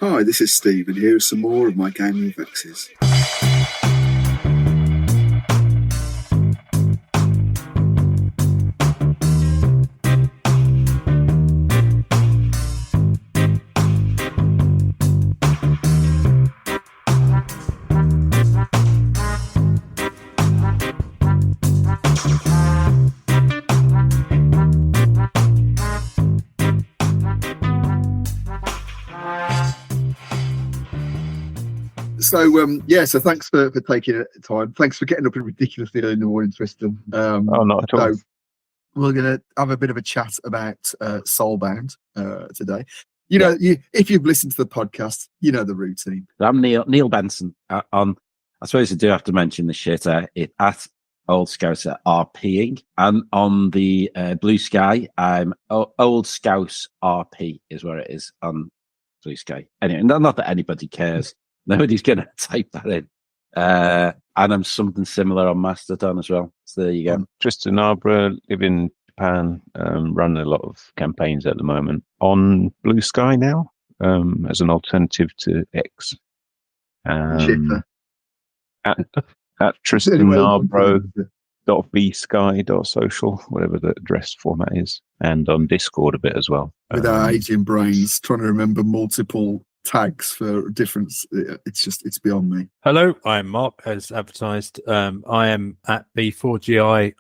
Hi, this is Steve, and here are some more of my gaming vexes. So thanks for taking time. Thanks for getting up in ridiculously early in the morning, Tristan. Not at all. So we're going to have a bit of a chat about Soulbound today. If you've listened to the podcast, you know the routine. I'm Neil Benson. I suppose I do have to mention the shit at Old Scouse RPing, and on the Blue Sky, I'm Old Scouse RP is where it is on Blue Sky. Anyway, not that anybody cares. Nobody's going to type that in. And I'm something similar on Mastodon as well. So there you go. Tristan Arbor, live in Japan, run a lot of campaigns at the moment on Blue Sky now, as an alternative to X. At Tristan Arbor .vsky.social, whatever the address format is, and on Discord a bit as well. With our aging brains, trying to remember multiple tags for different, it's beyond me. Hello, I'm Mark, as advertised. I am at B4GI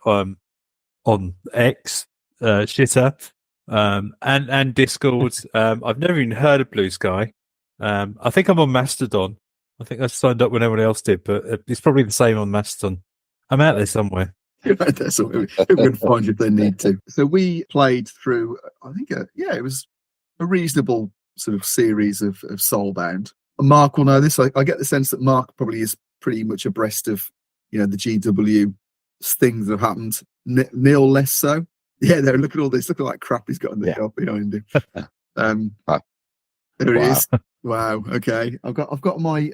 on X, shitter, and Discord. I've never even heard of Blue Sky. I think I'm on Mastodon. I think I signed up when everyone else did, but it's probably the same on Mastodon. I'm out there somewhere. That's what we can find you if they need to. So we played through, I think, it was a reasonable sort of series of Soulbound. Mark will know this. I get the sense that Mark probably is pretty much abreast of, the GW things that have happened. Neil less so. Yeah, there. Look at all this. Look at all that crap he's got in the shop behind him. There it is. Wow. Okay. I've got my.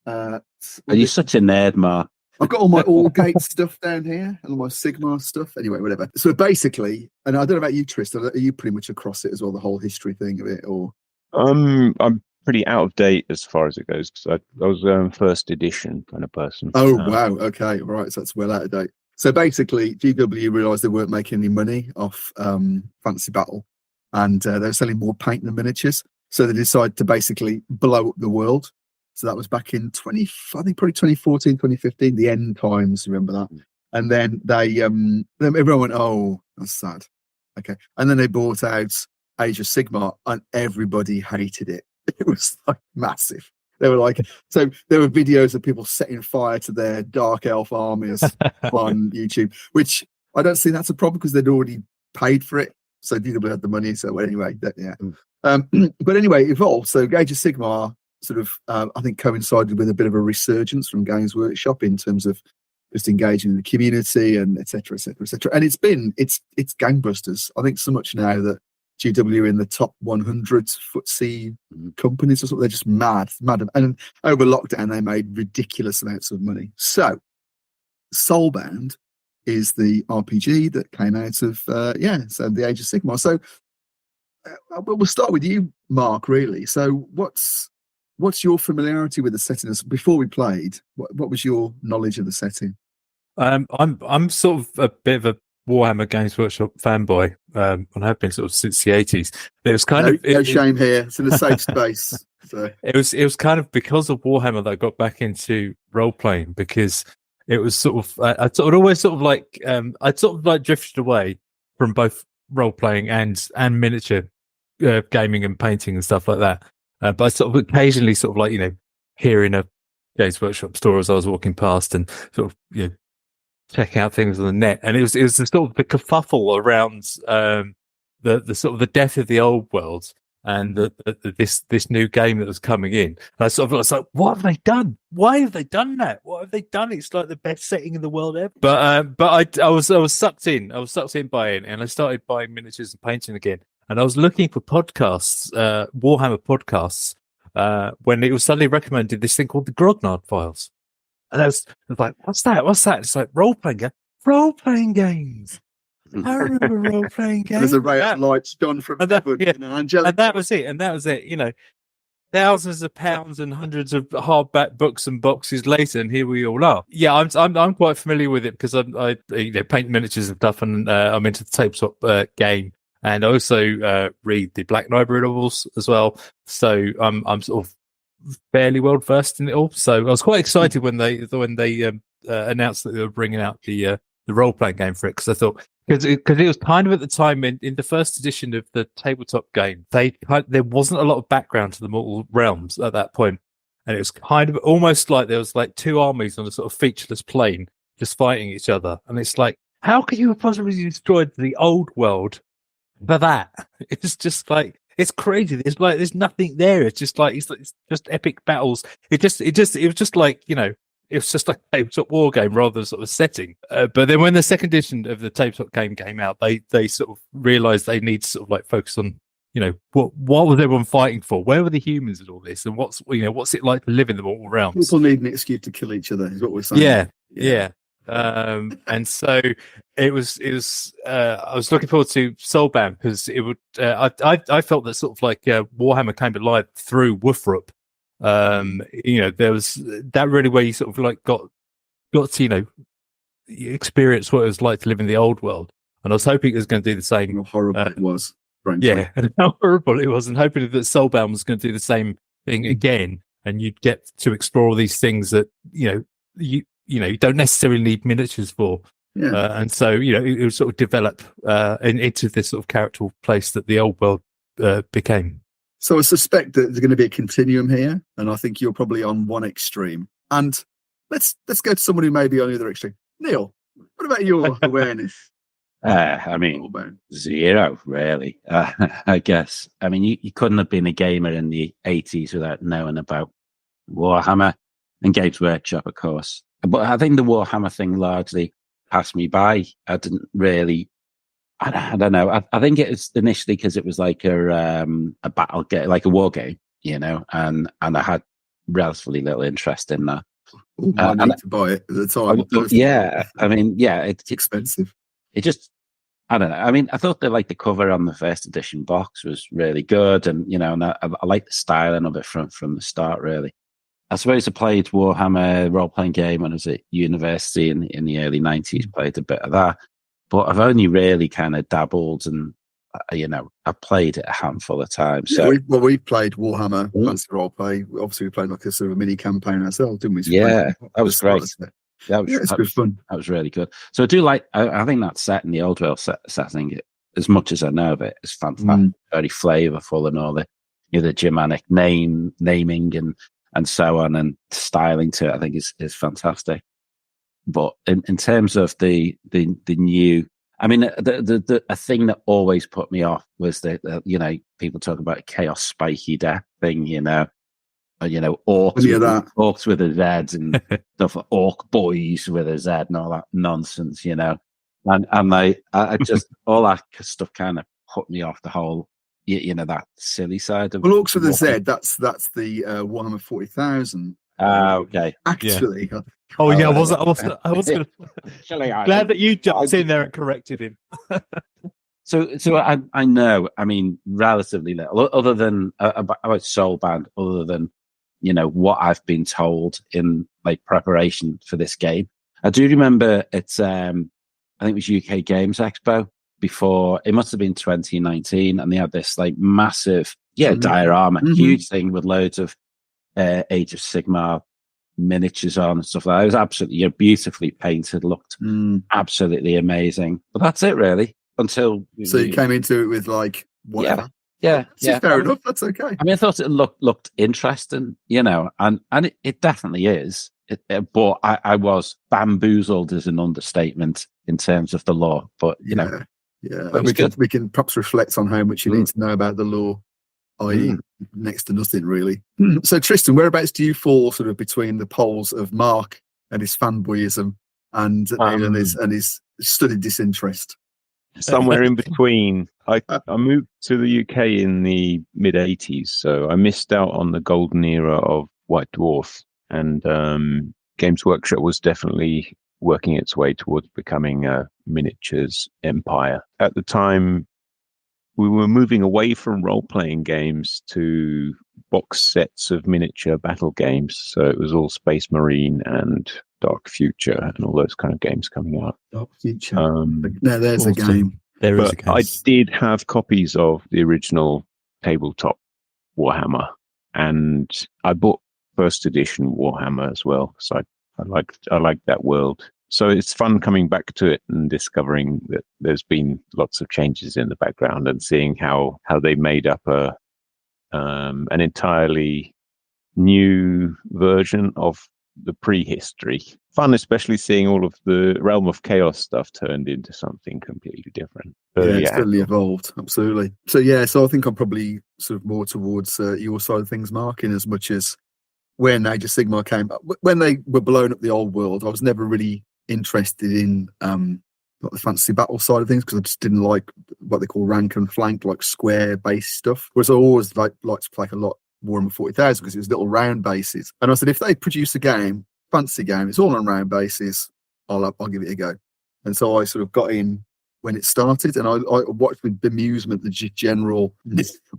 Are you such a nerd, Mark? I've got all my Allgate stuff down here and all my Sigma stuff. Anyway, whatever. So basically, and I don't know about you, Tristan, are you pretty much across it as well, the whole history thing of it, or? I'm pretty out of date as far as it goes, because I was first edition kind of person. Oh, wow. Okay. Right. So that's well out of date. So basically, GW realised they weren't making any money off Fantasy Battle, and they were selling more paint than miniatures. So they decided to basically blow up the world. So that was back in probably 2014, 2015, the end times, remember that? And then then everyone went, oh, that's sad. Okay. And then they bought out Age of Sigmar, and everybody hated it. It was like massive. They were like, so there were videos of people setting fire to their dark elf armies on YouTube, which I don't see that's a problem because they'd already paid for it. So DW had the money. So anyway, but anyway, it evolved. So Age of Sigmar sort of, I think, coincided with a bit of a resurgence from Games Workshop in terms of just engaging in the community and et cetera, et cetera, et cetera. And it's gangbusters. I think so much now that GW in the top 100 FTSE companies or something, they're just mad. And over lockdown, they made ridiculous amounts of money. So Soulbound is the RPG that came out of, so the Age of Sigmar. So we'll start with you, Mark, really. So what's your familiarity with the setting? Before we played, what was your knowledge of the setting? I'm sort of a bit of a Warhammer Games Workshop fanboy, and have been sort of since the 80s. But it was kind of no shame here. It's in a safe space. So it was kind of because of Warhammer that I got back into role playing, because it was sort of I drifted away from both role playing and miniature gaming and painting and stuff like that. But I sort of occasionally hearing a Games Workshop store as I was walking past and sort of checking out things on the net, and it was the sort of the kerfuffle around the sort of the death of the old world and this new game that was coming in. And I was like, what have they done? Why have they done that? What have they done? It's like the best setting in the world ever. But I was sucked in. I was sucked in by it, and I started buying miniatures and painting again. And I was looking for podcasts, Warhammer podcasts, when it was suddenly recommended this thing called the Grognard Files. And I was like, what's that? It's like role-playing games. I remember role-playing games. There's a ray of light shone from heaven, Angelic. And that was it. thousands of pounds and hundreds of hardback books and boxes later, and here we all are. Yeah, I'm quite familiar with it because I paint miniatures and stuff, and I'm into the tabletop game, and I also read the Black Library novels as well. So I'm sort of fairly well versed in it all. So I was quite excited when they announced that they were bringing out the role playing game for it, because I thought. Because it was kind of at the time in the first edition of the tabletop game, there wasn't a lot of background to the Mortal Realms at that point, and it was kind of almost like there was like two armies on a sort of featureless plane just fighting each other, and it's like, how could you have possibly destroyed the old world for that? It's just like, it's crazy. There's nothing there. It's just like it's just epic battles. It was just like, it was just like a tabletop war game rather than sort of setting. But then when the second edition of the tabletop game came out, they sort of realized they need to sort of like focus on, what was everyone fighting for? Where were the humans in all this? And what's it like to live in the Mortal Realms? People need an excuse to kill each other, is what we're saying. Yeah. And so it was I was looking forward to Soulbound, because it would I felt that sort of like Warhammer came alive through Woofrup. There was that really where you sort of like got to experience what it was like to live in the old world, and I was hoping it was going to do the same. How horrible it was. Yeah, and how horrible it was, and hoping that Soulbound was going to do the same thing again, and you'd get to explore these things that you don't necessarily need miniatures for. Yeah. And so it would sort of develop into this sort of character place that the old world became. So I suspect that there's going to be a continuum here, and I think you're probably on one extreme. And let's go to someone who may be on the other extreme. Neil, what about your awareness? I mean, zero, really. I guess. I mean, you couldn't have been a gamer in the 80s without knowing about Warhammer and Games Workshop, of course. But I think the Warhammer thing largely passed me by. I didn't really. I don't know. I think it was initially because it was like a battle game, like a war game, and I had relatively little interest in that. I need to buy it at the time. It's expensive. It just, I don't know. I mean, I thought that like the cover on the first edition box was really good, and and I like the styling of it from the start. Really, I suppose I played Warhammer role playing game when I was at university in the early 90s. Played a bit of that. But I've only really kind of dabbled, and I've played it a handful of times. So we played Warhammer Fantasy Roleplay. Obviously, we played like a sort of mini campaign ourselves, didn't we? Yeah, that was great. It's good fun. That was really good. So I do like. I think that set in the old world setting, as much as I know of it, is fantastic. Very flavourful, and all the the Germanic naming and so on, and styling to it, I think is fantastic. But in terms of the new, I mean, a thing that always put me off was the people talk about chaos spiky death thing, orcs with a Z and stuff like orc boys with a Z and all that nonsense, and I just all that stuff kind of put me off the whole, that silly side of. Well, orcs with a Z, that's the Warhammer 40,000. Okay. Actually. Yeah. Oh yeah, I was gonna. Glad that you jumped in there and corrected him. So I know. I mean, relatively little, other than about Soulbound, other than what I've been told in like preparation for this game. I do remember it's I think it was UK Games Expo before. It must have been 2019, and they had this like massive diorama, huge thing with loads of Age of Sigmar miniatures on and stuff like that. It was absolutely beautifully painted, looked absolutely amazing. But that's it really. Until you came into it with like whatever. Yeah. Fair enough. That's okay. I mean, I thought it looked interesting, and it definitely is. But I was bamboozled is an understatement in terms of the lore. But we can perhaps reflect on how much you need to know about the lore. I.e., next to nothing, really. So, Tristan, whereabouts do you fall sort of between the poles of Mark and his fanboyism and his studied disinterest? Somewhere in between. I moved to the UK in the mid-'80s, so I missed out on the golden era of White Dwarf, and Games Workshop was definitely working its way towards becoming a miniatures empire. At the time, we were moving away from role-playing games to box sets of miniature battle games. So it was all Space Marine and Dark Future and all those kind of games coming out. Dark Future. Um, No, there's a awesome. game. There is but a game. I did have copies of the original tabletop Warhammer, and I bought first edition Warhammer as well. So I like that world. So it's fun coming back to it and discovering that there's been lots of changes in the background and seeing how they made up an entirely new version of the prehistory. Fun, especially seeing all of the Realm of Chaos stuff turned into something completely different. It's totally evolved. Absolutely. So I think I'm probably sort of more towards your side of things, Mark, in as much as when Age of Sigmar came up, when they were blowing up the old world, I was never really interested in like the fantasy battle side of things, because I just didn't like what they call rank and flank, like square based stuff. Whereas I always liked to play a lot Warhammer 40,000 because it was little round bases. And I said, if they produce a fantasy game, it's all on round bases, I'll give it a go. And so I sort of got in when it started, and I watched with bemusement the general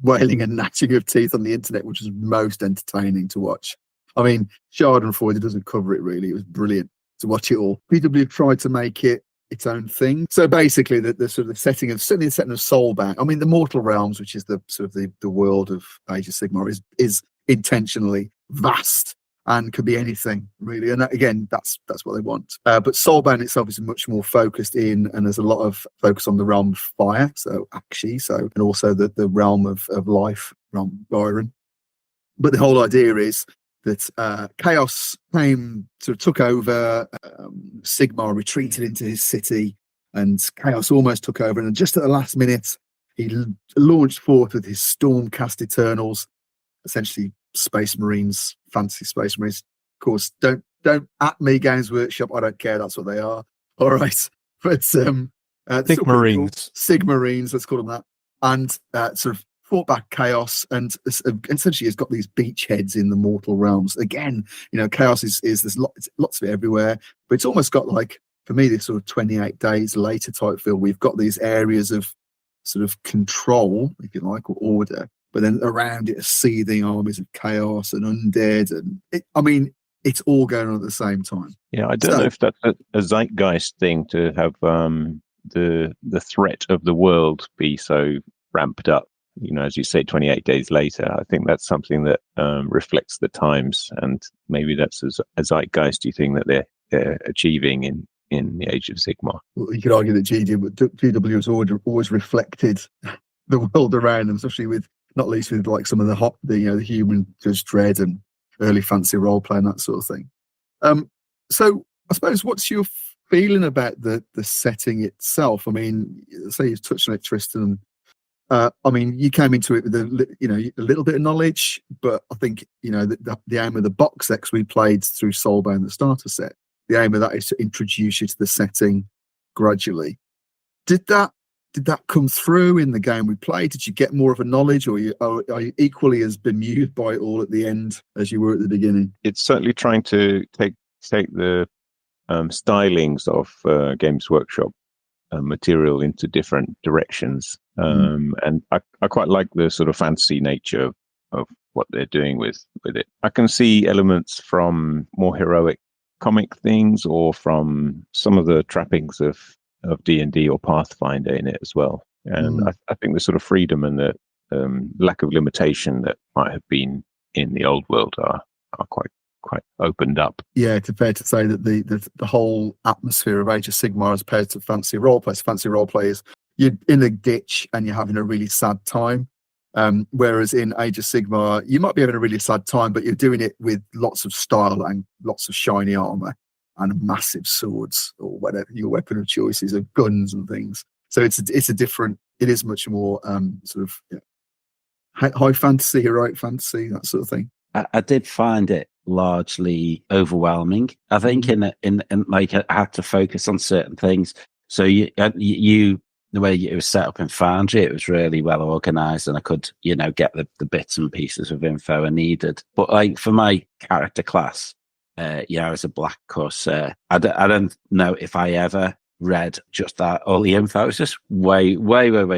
wailing and gnashing of teeth on the internet, which was most entertaining to watch. I mean, Schadenfreude doesn't cover it really. It was brilliant to watch it all. PW tried to make it its own thing. So basically, the sort of the setting of Soulbound. I mean, the Mortal Realms, which is the sort of the world of Age of Sigmar, is intentionally vast and could be anything really. And again, that's what they want. But Soulbound itself is much more focused in, and there's a lot of focus on the realm of fire, so Akshi, and also the realm of life, realm Byron. But the whole idea is that Chaos took over, Sigmar retreated into his city, and Chaos almost took over. And just at the last minute, he launched forth with his Stormcast Eternals, essentially Space Marines, fantasy Space Marines. Of course, don't at me, Games Workshop. I don't care. That's what they are. All right, but Sigmarines, Sigmarines, let's call them that, and sort of fought back Chaos, and essentially has got these beachheads in the mortal realms. Again, Chaos is there's lots of it everywhere, but it's almost got, like, for me, this sort of 28 days later type feel. We've got these areas of sort of control, if you like, or order, but then around it are seething armies of chaos and undead, and it's all going on at the same time. Yeah, I don't know if that's a zeitgeist thing to have the threat of the world be so ramped up. As you say, 28 days later, I think that's something that reflects the times, and maybe that's a zeitgeisty thing that they're achieving in the Age of Sigmar. Well, you could argue that GW has always reflected the world around them, especially not least with like some of the human Judge Dredd and early fancy role play and that sort of thing. So I suppose, what's your feeling about the setting itself? I mean, say you've touched on it, Tristan. You came into it with a little bit of knowledge, but I think the aim of the box X we played through Soulbound, the starter set, the aim of that is to introduce you to the setting gradually. Did that come through in the game we played? Did you get more of a knowledge, or are you equally as bemused by it all at the end as you were at the beginning? It's certainly trying to take the stylings of Games Workshop material into different directions. And I quite like the sort of fantasy nature of what they're doing with it. I can see elements from more heroic comic things, or from some of the trappings of D&D or Pathfinder in it as well. And I think the sort of freedom and the lack of limitation that might have been in the old world are quite opened up. Yeah, it's fair to say that the whole atmosphere of Age of Sigmar, as opposed to fancy role players, you're in a ditch and you're having a really sad time. Whereas in Age of Sigmar, you might be having a really sad time, but you're doing it with lots of style and lots of shiny armor and massive swords, or whatever your weapon of choice is, of guns and things. So it is much more high fantasy, heroic fantasy, that sort of thing. I did find it largely overwhelming. I think in like, I had to focus on certain things. So you the way it was set up in Foundry, it was really well organized, and I could, get the bits and pieces of info I needed. But like for my character class, I was a Black Corsair. I don't know if I ever read just that, all the info. It's just way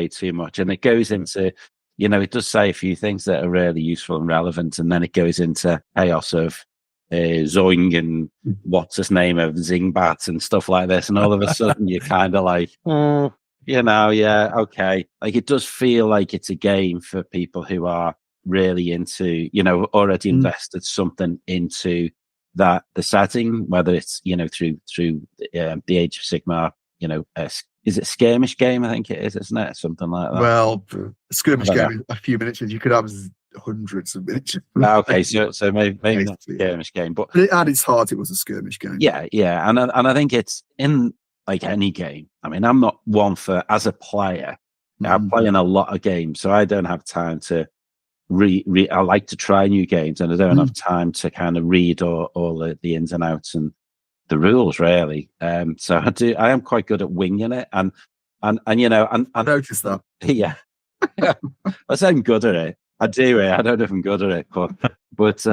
too much. And it goes into, it does say a few things that are really useful and relevant. And then it goes into chaos of Zoing and what's his name of Zingbat and stuff like this. And all of a sudden you're kind of like, yeah, okay. Like it does feel like it's a game for people who are really into, already invested something into that, the setting, whether it's, through the Age of Sigmar, is it skirmish game? I think it is, isn't it? Something like that. Well, skirmish game, a few miniatures. You could have hundreds of miniatures. Okay, so maybe not a skirmish game, but at its heart, it was a skirmish game. Yeah, and I think it's in like any game. I mean, I'm not one for, as a player, I'm playing a lot of games, so I don't have time to I like to try new games, and I don't have time to kind of read all the ins and outs and the rules, really. So I am quite good at winging it, and I noticed that. Yeah, I say I'm good at it. I do it. I don't know if I'm good at it, but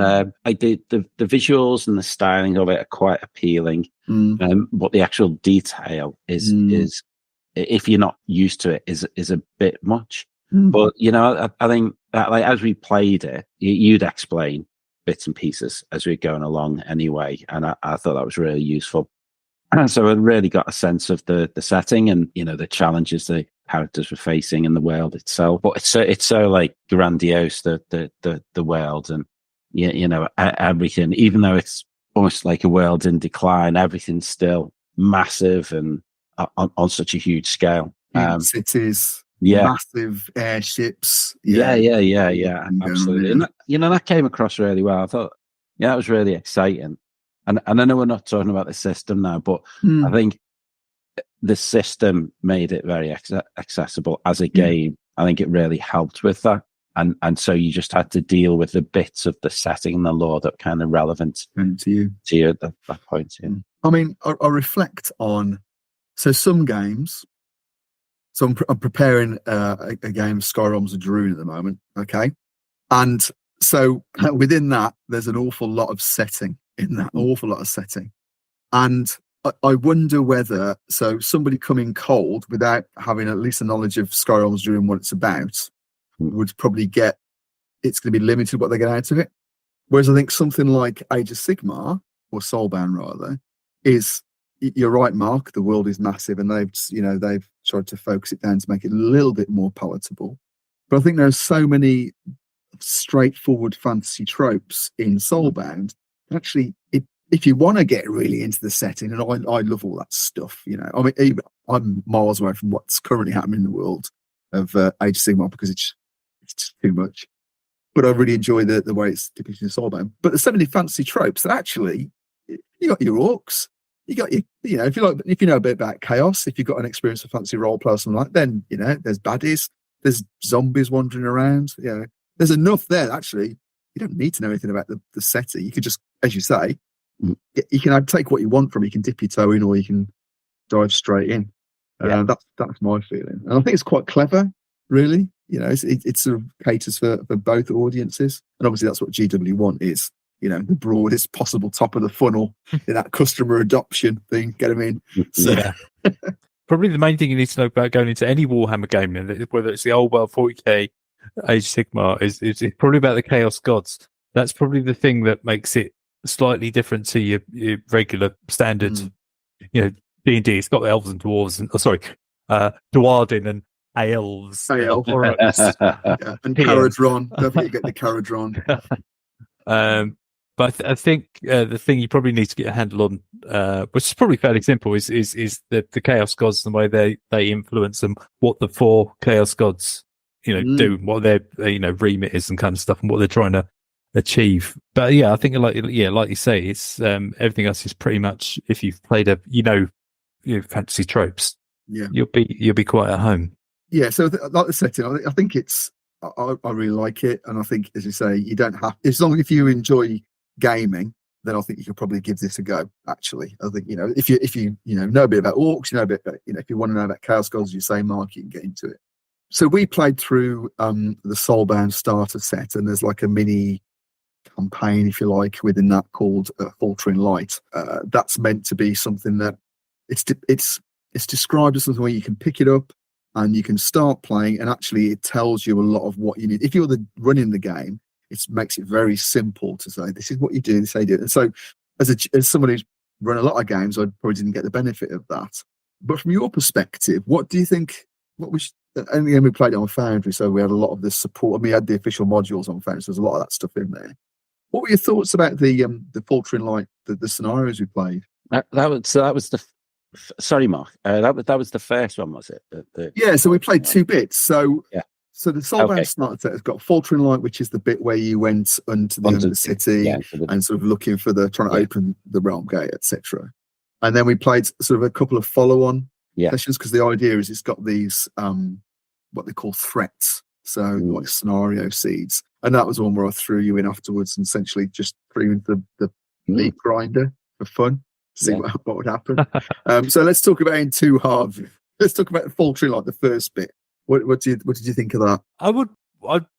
I did the visuals and the styling of it are quite appealing. But the actual detail is if you're not used to it, is a bit much. But I think that, like, as we played it, you'd explain bits and pieces as we're going along anyway, and I thought that was really useful. And so I really got a sense of the setting and the challenges the characters were facing in the world itself. But it's so like grandiose, the world, and everything. Even though it's almost like a world in decline, everything's still massive and on such a huge scale. Cities. Yeah, massive airships. Yeah, absolutely. And that came across really well. I thought, that was really exciting. And I know we're not talking about the system now, but I think the system made it very accessible as a game. I think it really helped with that. And so you just had to deal with the bits of the setting and the lore that kind of relevant to you at that point. Yeah. I mean, I reflect on, so some games. So I'm preparing a game, Skyrim's a Druid at the moment, okay? And so within that, there's an awful lot of setting in that, And I wonder whether, so somebody coming cold without having at least a knowledge of Skyrim's Druid and what it's about would probably get, it's going to be limited what they get out of it. Whereas I think something like Age of Sigmar, or Soulbound rather, is, you're right, Mark, the world is massive, and they've tried to focus it down to make it a little bit more palatable. But I think there's so many straightforward fantasy tropes in Soulbound. Actually, if you want to get really into the setting, and I love all that stuff, I mean, I'm miles away from what's currently happening in the world of Age of Sigmar because it's just too much. But I really enjoy the way it's depicted in Soulbound. But there's so many fantasy tropes that actually, you got your orcs. You got if you know a bit about chaos, if you've got an experience of fantasy role play or something like, then there's baddies, there's zombies wandering around. There's enough there. Actually, you don't need to know anything about the setting. You could just, as you say, you can take what you want from it. You can dip your toe in, or you can dive straight in. That's my feeling, and I think it's quite clever. Really, it sort of caters for both audiences, and obviously that's what GW want is. The broadest possible top of the funnel in that customer adoption thing, get them in. So. Yeah. Probably the main thing you need to know about going into any Warhammer game, whether it's the old world 40k, Age of Sigmar, is probably about the Chaos Gods. That's probably the thing that makes it slightly different to your regular standard, D&D. It's got the elves and dwarves, Dwarden and elves. All right. And Caradron. Don't forget to get the Caradron. But I think the thing you probably need to get a handle on, which is probably fairly simple, is the Chaos Gods and the way they influence them, what the four Chaos Gods do, what their remit is and kind of stuff, and what they're trying to achieve. But yeah, I think like you say, it's everything else is pretty much, if you've played fantasy tropes, you'll be quite at home. Yeah, so like the setting, I think it's. I really like it, and I think, as you say, you don't have, as long as you enjoy gaming, then I think you could probably give this a go. Actually, I think if you know a bit about orcs, a bit about, if you want to know about Chaos Gods, as you say, Mark, you can get into it. So we played through the Soulbound starter set, and there's like a mini campaign, if you like, within that called Faltering Light. That's meant to be something that it's it's described as something where you can pick it up and you can start playing, and actually it tells you a lot of what you need. If you're running the game, it makes it very simple to say, this is what you do, this is how you do it. And so as someone who's run a lot of games, I probably didn't get the benefit of that. But from your perspective, what do you think, and again, we played it on Foundry, so we had a lot of this support, and we had the official modules on Foundry, so there's a lot of that stuff in there. What were your thoughts about the filtering, like the scenarios we played? That was the sorry, Mark. That was the first one, was it? Yeah, so we played 2 bits. So yeah. So the Soulbound starter set has got filtering light, which is the bit where you went into the city and sort of looking for trying to open the realm gate, etc. And then we played sort of a couple of follow-on sessions, because the idea is it's got these what they call threats, so like scenario seeds, and that was one where I threw you in afterwards and essentially just threw into the meat grinder for fun, see what would happen. So let's talk about in 2 halves. Let's talk about the filtering light, the first bit. What did you think of that? I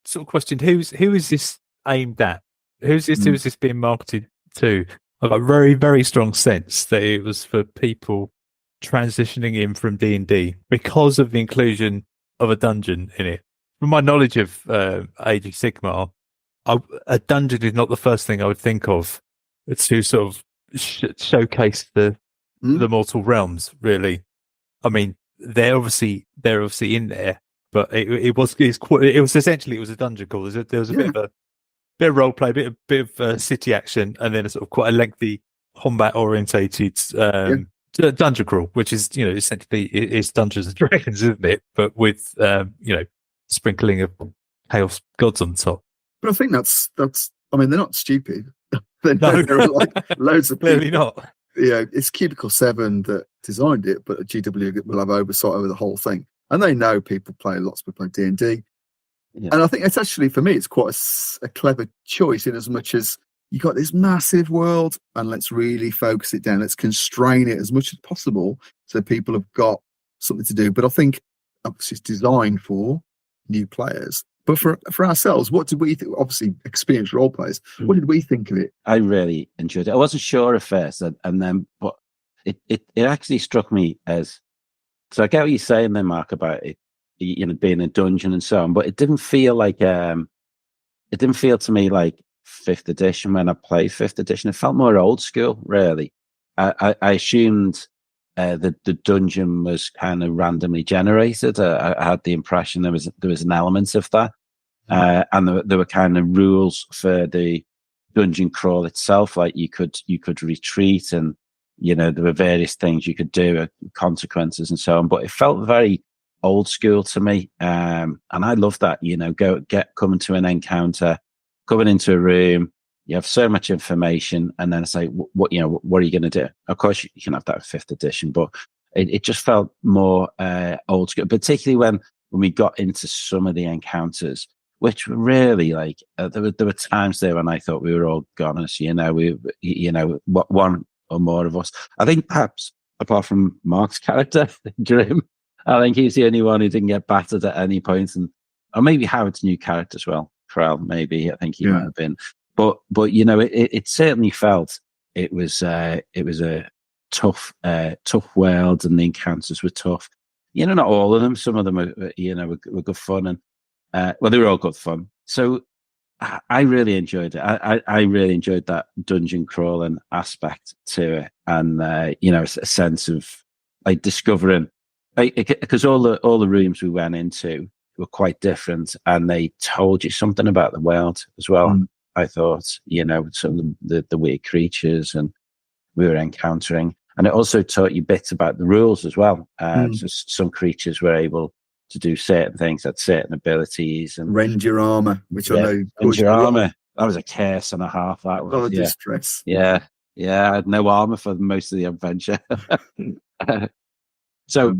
sort of questioned who is this aimed at? Who is this being marketed to? I've got a very, very strong sense that it was for people transitioning in from D&D because of the inclusion of a dungeon in it. From my knowledge of Age of Sigmar, a dungeon is not the first thing I would think of to sort of showcase the mortal realms. Really, I mean, they're obviously in there, but it was essentially a dungeon crawl. There was a bit of role play, a bit of city action, and then a sort of quite a lengthy combat orientated dungeon crawl, which is essentially it's Dungeons and Dragons, isn't it? But with sprinkling of chaos gods on top. But I think that's. I mean, they're not stupid. They're like loads of clearly people. Not. Yeah, it's Cubicle 7 that designed it, but GW will have oversight over the whole thing, and they know lots of people play D&D. Yeah. And I think it's actually, for me, it's quite a clever choice, in as much as you got this massive world, and let's really focus it down. Let's constrain it as much as possible so people have got something to do. But I think obviously it's designed for new players. But for ourselves, what did we think? Obviously, experienced role players. What did we think of it? I really enjoyed it. I wasn't sure at first, and then, but it actually struck me as. So I get what you're saying there, Mark, about it, being a dungeon and so on. But it didn't feel like it didn't feel to me like 5th edition when I played 5th edition. It felt more old school, really. I assumed the dungeon was kind of randomly generated. I had the impression there was an element of that. And there were kind of rules for the dungeon crawl itself, like you could retreat, and there were various things you could do, consequences and so on. But it felt very old school to me, and I love that. Coming to an encounter, coming into a room, you have so much information, and then it's like, what are you going to do? Of course, you can have that 5th edition, but it just felt more old school, particularly when we got into some of the encounters, which were really like there were times there when I thought we were all goners. One or more of us. I think perhaps apart from Mark's character, Grim, I think he's the only one who didn't get battered at any point, or maybe Howard's new character as well. Krell, maybe I think he might have been, but it certainly felt it was a tough world, and the encounters were tough. Not all of them. Some of them were good fun, and they were all good fun. So I really enjoyed it. I really enjoyed that dungeon crawling aspect to it, and a sense of like discovering, because all the rooms we went into were quite different, and they told you something about the world as well. I thought, some of the weird creatures and we were encountering, and it also taught you bits about the rules as well. So some creatures were able to do certain things, had certain abilities, and rend your armor, which I know. Rend your armor. That was a curse and a half. That was distress. Yeah. I had no armor for most of the adventure. So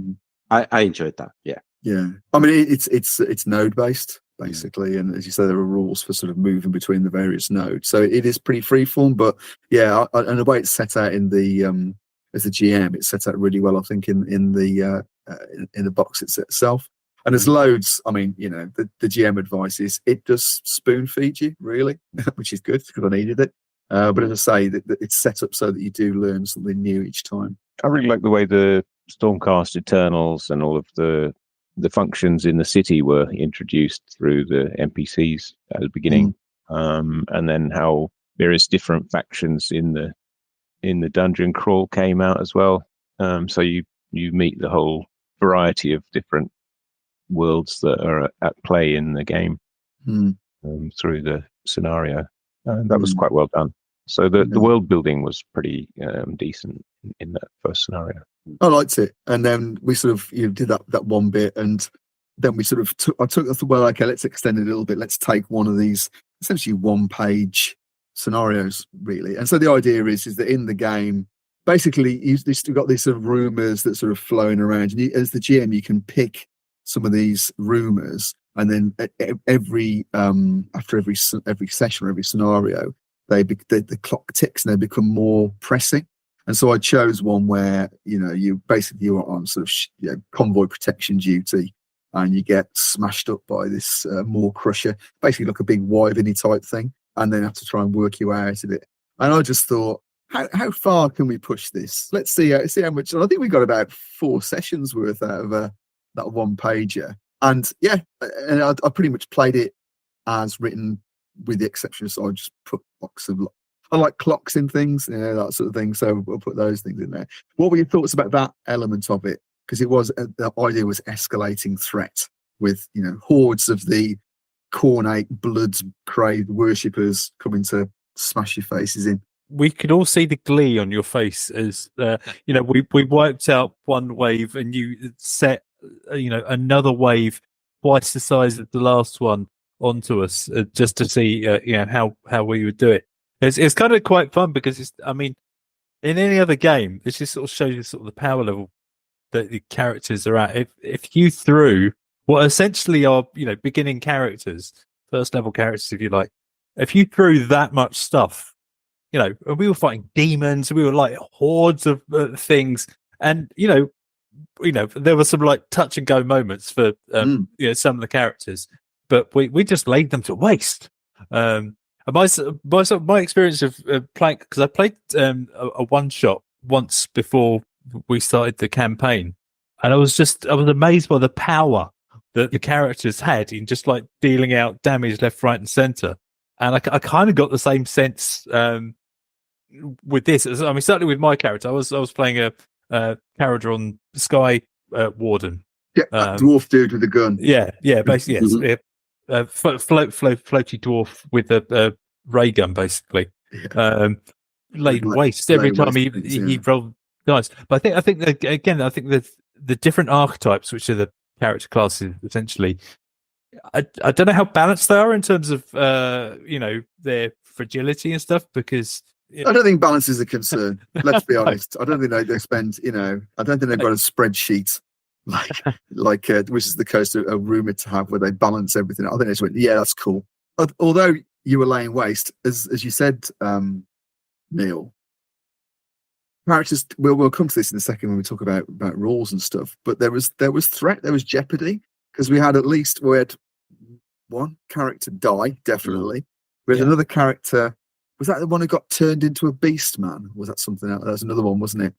I enjoyed that. Yeah. Yeah. I mean, it's node based basically, and as you say, there are rules for sort of moving between the various nodes. So it is pretty freeform, but and the way it's set out in the as the GM, it's set out really well, I think, in the box itself. And there's loads. I mean, the GM advice is it does spoon feed you, really, which is good because I needed it. But as I say, that it's set up so that you do learn something new each time. I really like the way the Stormcast Eternals and all of the functions in the city were introduced through the NPCs at the beginning, and then how various different factions in the dungeon crawl came out as well. So you meet the whole variety of different worlds that are at play in the game through the scenario. That was quite well done. So the world building was pretty decent in that first scenario. I liked it, and then we sort of did that one bit, and then we sort of I thought, well, okay, let's extend it a little bit. Let's take one of these essentially one-page scenarios, really. And so the idea is that in the game, basically, you've got these sort of rumors that sort of flowing around, and as the GM, you can pick some of these rumors, and then every after every session or every scenario, the clock ticks and they become more pressing. And so I chose one where you are on sort of convoy protection duty, and you get smashed up by this Maw Crusher, basically like a big wyvern type thing, and then have to try and work your way out of it. And I just thought, how far can we push this? Let's see how much. And I think we got about 4 sessions worth out of that one pager. And and I pretty much played it as written, with the exception of I just put blocks of. I like clocks in things, that sort of thing. So we'll put those things in there. What were your thoughts about that element of it? Because it was the idea was escalating threat with hordes of the cornate, blood-craved worshippers coming to smash your faces in. We could all see the glee on your face as we wiped out one wave and you set another wave twice the size of the last one onto us just to see how we would do it. It's kind of quite fun because in any other game, it just sort of shows you sort of the power level that the characters are at. If you threw what essentially are beginning characters, first level characters, if you like, if you threw that much stuff, and we were fighting demons, we were like hordes of things, and there were some like touch and go moments for some of the characters, but we just laid them to waste. My experience of playing, because I played a one shot once before we started the campaign, and I was amazed by the power that the characters had in just like dealing out damage left, right, and center. And I kind of got the same sense with this. Certainly with my character, I was playing a Caradron Sky Warden. Yeah, dwarf dude with a gun. Yeah, basically, yes. Floaty dwarf with a ray gun, basically. Laid waste every time he rolled dice. But I think the different archetypes, which are the character classes, essentially, I don't know how balanced they are in terms of their fragility and stuff, because I don't think balance is a concern. Let's be honest. I don't think they spend. I don't think they've got a spreadsheet like which is the coast of rumored to have, where they balance everything. I think they just went, yeah, that's cool. Although you were laying waste, as you said, Neil. Characters. We'll come to this in a second when we talk about rules and stuff. But there was threat. There was jeopardy, because we had one character die, definitely. We had another character. Was that the one who got turned into a beast man? Was that something else? That was another one, wasn't it?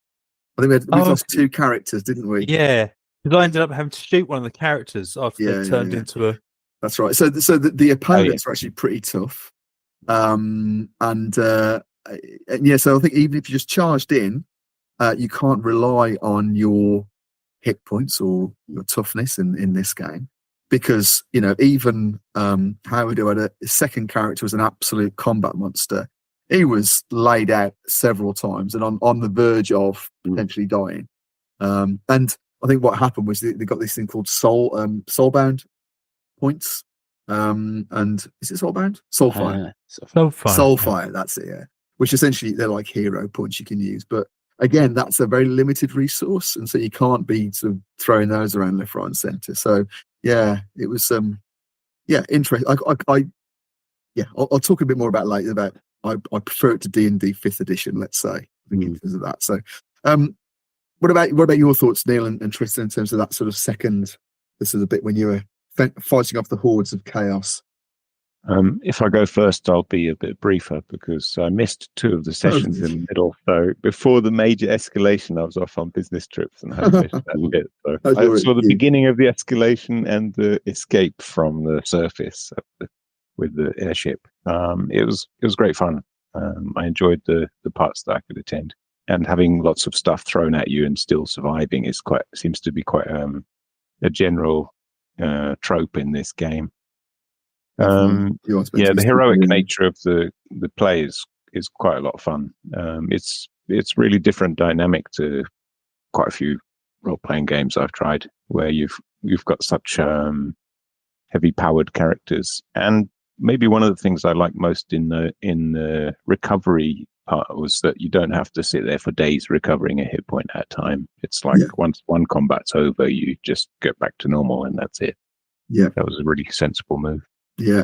I think we lost 2 characters, didn't we? Yeah, because I ended up having to shoot one of the characters after they turned into a. That's right. So the opponents are actually pretty tough, so I think even if you just charged in, you can't rely on your hit points or your toughness in this game, because even Howard, who had a second character, was an absolute combat monster. He was laid out several times and on the verge of potentially dying. And I think what happened was they got this thing called Soulbound points. And is it Soulbound? Soulfire. Soulfire, that's it, yeah. Which essentially they're like hero points you can use. But again, that's a very limited resource, and so you can't be sort of throwing those around left, right, and centre. So yeah, it was interesting. I'll talk a bit more about it later. About I prefer it to D&D 5th edition, let's say, because of that. So what about your thoughts, Neil and Tristan, in terms of that sort of second, this is the bit when you were fighting off the hordes of chaos? If I go first, I'll be a bit briefer because I missed 2 of the sessions in the middle. So before the major escalation, I was off on business trips and had missed that bit. So I saw the beginning of the escalation and the escape from the surface with the airship. It was great fun. I enjoyed the parts that I could attend, and having lots of stuff thrown at you and still surviving seems to be quite a general trope in this game. The heroic nature of the play is quite a lot of fun. It's really different dynamic to quite a few role-playing games I've tried, where you've got such heavy powered characters. And maybe one of the things I like most in the recovery part was that you don't have to sit there for days recovering a hit point at a time. It's like once one combat's over, you just get back to normal and that's it. Yeah, that was a really sensible move. Yeah,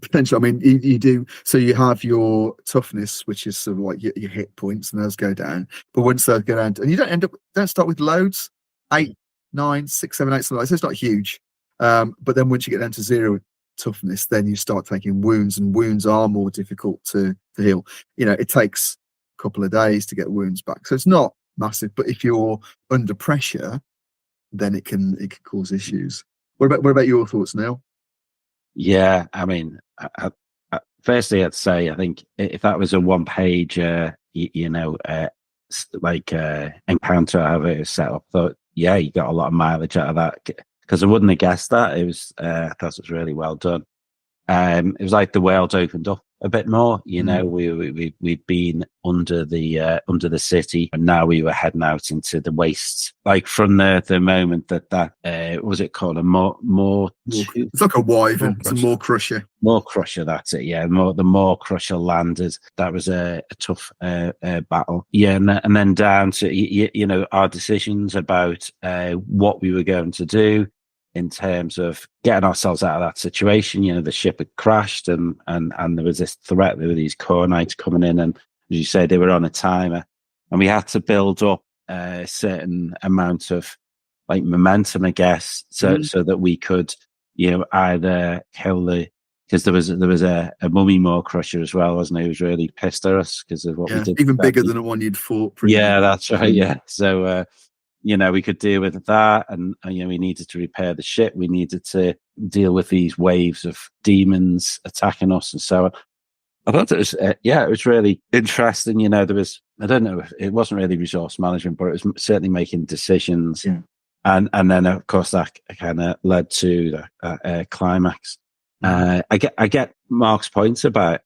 potentially. I mean, you do. So you have your toughness, which is sort of like your hit points, and those go down. But once those go down, and you don't start with loads, 8, 9, 6, 7, 8, something like that. So it's not huge. But then once you get down to 0 toughness, then you start taking wounds, and wounds are more difficult to heal. It takes a couple of days to get wounds back, so it's not massive. But if you're under pressure, then it can cause issues. What about your thoughts, Neil? Yeah, I mean, firstly, I'd say I think if that was a one-page, encounter, however it was set up, thought, yeah, you got a lot of mileage out of that because I wouldn't have guessed that. It was, I thought it was really well done. It was like the world opened up a bit more. We'd been under the city, and now we were heading out into the wastes. Like from the moment that what was it called, it's like a wyvern, it's a Maw Crusher. Maw Crusher, that's it. Yeah, the Maw Crusher landed. That was a tough battle. Yeah, and then down to our decisions about what we were going to do in terms of getting ourselves out of that situation. The ship had crashed and there was this threat. There were these core knights coming in, and as you say, they were on a timer, and we had to build up a certain amount of like momentum, I guess, so that we could, either kill because there was a mummy Maw Crusher as well, wasn't he? He was really pissed at us because of what we did. Even bigger than the one you'd fought. Yeah, that's right. Yeah. So, we could deal with that, and we needed to repair the ship. We needed to deal with these waves of demons attacking us, and so on. I thought it was, it was really interesting. There was, I don't know, it wasn't really resource management, but it was certainly making decisions, and then of course that kind of led to the climax. I get Mark's points about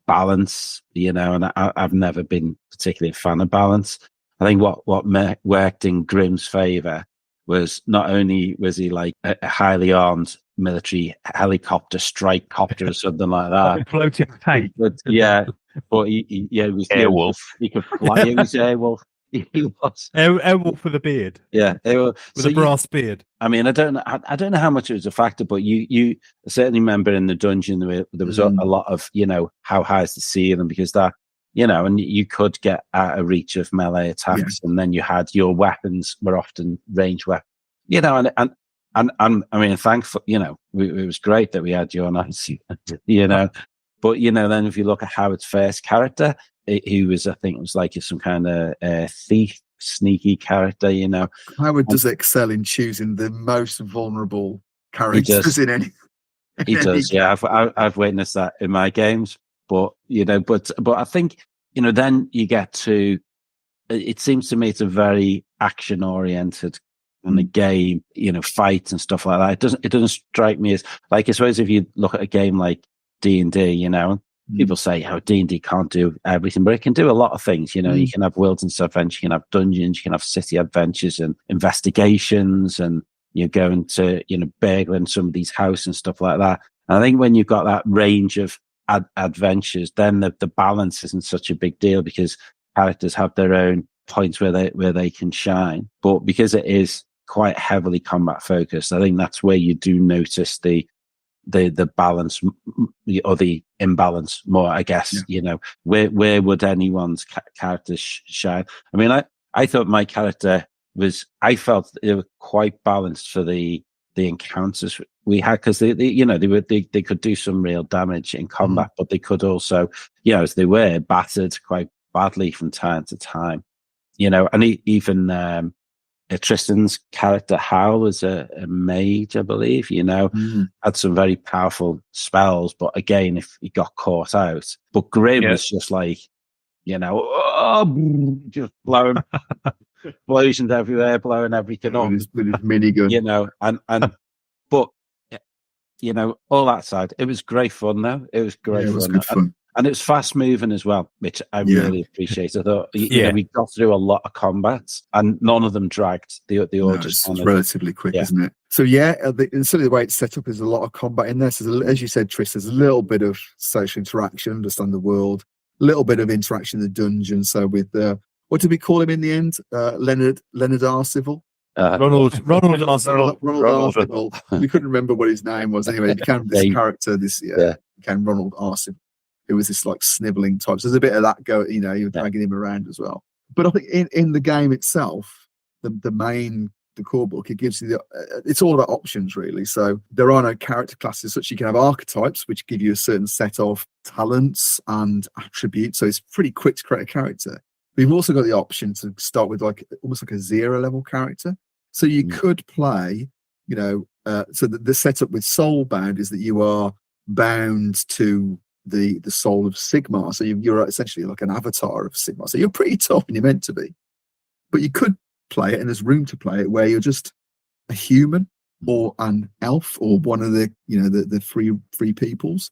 balance, and I've never been particularly a fan of balance. I think what worked in Grimm's favour was not only was he like a highly armed military helicopter, strike copter or something like that. Floating tank. But he was Airwolf. He could fly. He was Airwolf. He was Airwolf with a beard. Yeah, with a brass beard. I mean, I don't know how much it was a factor, but you certainly remember in the dungeon there was a lot of how high is the ceiling, because that. And you could get out of reach of melee attacks, and then you had your weapons were often range weapons. And I mean, thankful, it was great that we had your knights, but then if you look at Howard's first character, he was, I think it was like some kind of thief, sneaky character, Howard does excel in choosing the most vulnerable characters in any. He does, yeah. I've witnessed that in my games. But I think then you get to. It seems to me it's a very action oriented kind of game. Fights and stuff like that. It doesn't strike me as like, I suppose if you look at a game like D&D, people say how D&D can't do everything, but it can do a lot of things. You can have wilderness adventure, you can have dungeons, you can have city adventures and investigations, and you're going to burgling some of these houses and stuff like that. And I think when you've got that range of adventures, then the balance isn't such a big deal, because characters have their own points where they can shine. But because it is quite heavily combat focused, I think that's where you do notice the balance or the imbalance more, I guess. Where would anyone's character shine? I mean, I thought my character I felt it was quite balanced for the the encounters we had, because they could do some real damage in combat, but they could also, as they were battered quite badly from time to time, and even Tristan's character Hal was a mage, I believe, had some very powerful spells, but again, if he got caught out, but Grim was just like, just blowing explosions everywhere, blowing everything up with his minigun, but all that side, it was great fun though. It was great fun. It was good fun. And it was fast moving as well, which I really appreciate. I thought, we got through a lot of combats, and none of them dragged. They all just it's relatively quick, isn't it? So the way it's set up is a lot of combat in there. So as you said, Tris, there's a little bit of social interaction, understand the world, a little bit of interaction in the dungeon. So with what did we call him in the end? Leonard Arcivil. Ronald Arcivil. We couldn't remember what his name was. Anyway, he became this character. Became Ronald Arcivil. It was this like sniveling type. So there's a bit of that go. You're dragging him around as well. But I think in the game itself, the core book, it gives you it's all about options really. So there are no character classes such. You can have archetypes which give you a certain set of talents and attributes. So it's pretty quick to create a character. But you've also got the option to start with almost like a 0 level character. So you could play, so the setup with Soulbound is that you are bound to the soul of Sigmar. So you're essentially like an avatar of Sigmar. So you're pretty tough and you're meant to be. But you could play it, and there's room to play it where you're just a human or an elf or one of the free peoples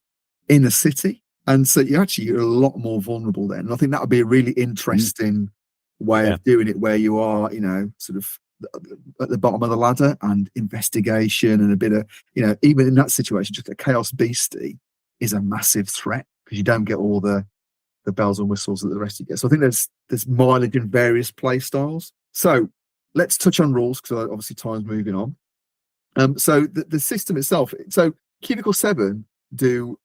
in a city. And so you're a lot more vulnerable then. And I think that would be a really interesting way of doing it, where you are, sort of at the bottom of the ladder, and investigation and a bit of, even in that situation, just a chaos beastie is a massive threat because you don't get all the bells and whistles that the rest of you get. So I think there's mileage in various play styles. So let's touch on rules, because obviously time's moving on. So the system itself. So Cubicle 7 do,